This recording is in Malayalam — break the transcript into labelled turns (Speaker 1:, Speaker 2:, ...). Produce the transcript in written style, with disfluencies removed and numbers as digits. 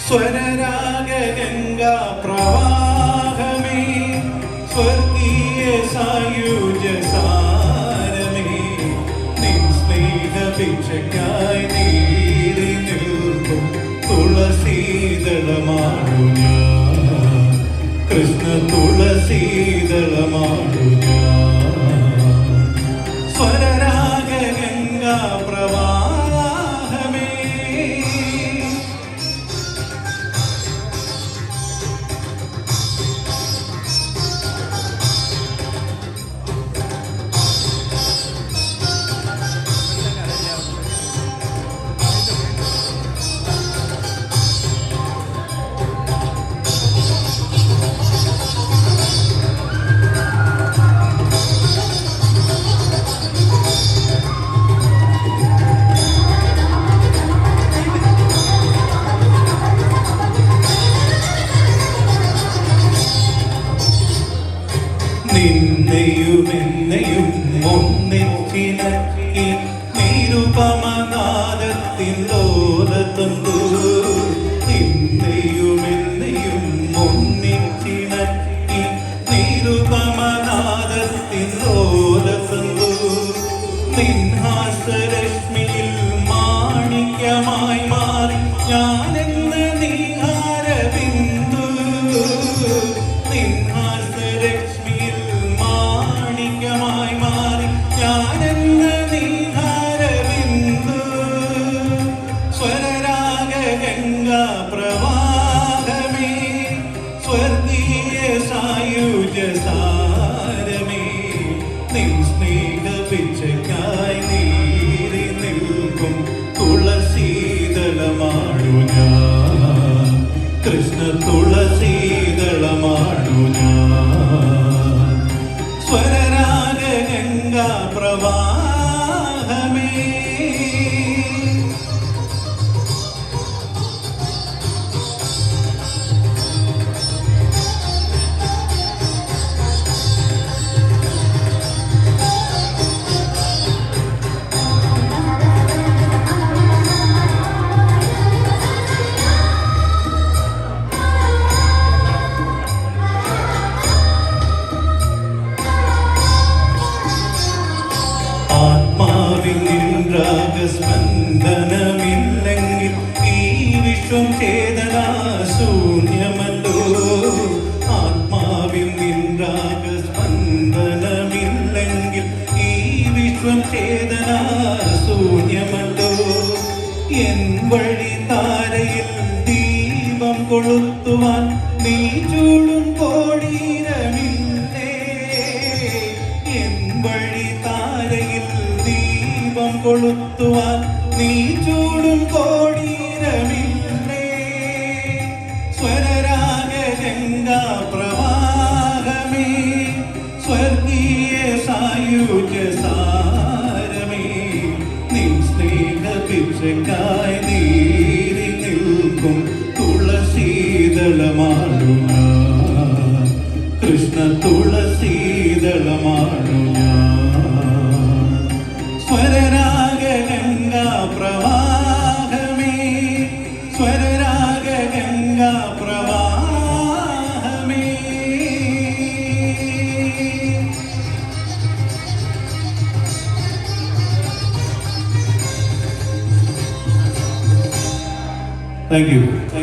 Speaker 1: സ്വരരാഗഗംഗാ പ്രവാഹമേ സ്വർഗീയ സായുജ സാരമേ നിൻ സ്നേഹഭിക്ഷയ്ക്കായി നീറി നിൽക്കും തുളസീദളമാണു ഞാൻ കൃഷ്ണ തുളസീദളമാണു ഞാൻ സ്വരരാഗഗംഗാ പ്രവാഹമേ. നിന്നെയും എന്നെയും ഒന്നിച്ചിണക്കി നിരുപമനാദത്തിൻ ലോലത്തന്തു നിന്നെയും എന്നെയും ഒന്നിച്ചിണക്കി നിരുപമനാദത്തിൻ ലോലത്തന്തു നിൻഹാസരശ്മിയിൽ മാണിക്യമായി മാറി ഞാനെന്ന നീഹാരബിന്ദു നിൻഹാസരശ്മിയിൽ മാണിക്യമായി മാറി ഞാനെന്ന നീഹാരബിന്ദു സ്വരരാഗഗംഗാ പ്രവാഹമേ സ്വർഗീയ സായുജ സാരമേ നിൻ സ്നേഹഭിക്ഷയ്ക്കായി നീറി നിൽക്കും തുളസീദളമാണു ഞാൻ കൃഷ്ണ തുളസീദളമാണു ഞാൻ സ്വരരാഗഗംഗാ പ്രവാഹമേ. സ്പന്ദനമില്ലെങ്കിൽ ഈ വിശ്വം ചേതനാശൂന്യമല്ലോ ആത്മാവിൽ നിൻരാഗ സ്പന്ദനമില്ലെങ്കിൽ ഈ വിശ്വം ചേതനാശൂന്യമല്ലോ എൻ വഴി താരയിൽ ദീപം കൊളുത്തുവാൻ നീ ചൂടും കോടീരമില്ലേ എൻ വഴി താരയിൽ ദീപം കൊളുത്തുവാൻ നീ ചൂടും കോടീരമില്ലേ സ്വരരാഗഗംഗാ പ്രവാഹമേ സ്വർഗീയ സായുജ സാരമേ നിൻ സ്നേഹഭിക്ഷയ്ക്കായി നീറി നിൽക്കും തുളസീദളമാണു ഞാൻ കൃഷ്ണ തുളസീദളമാണു ഞാൻ സ്വരരാഗഗംഗാ പ്രവാഹമേ സ്വരരാഗഗംഗാ പ്രവാഹമേ. Thank you.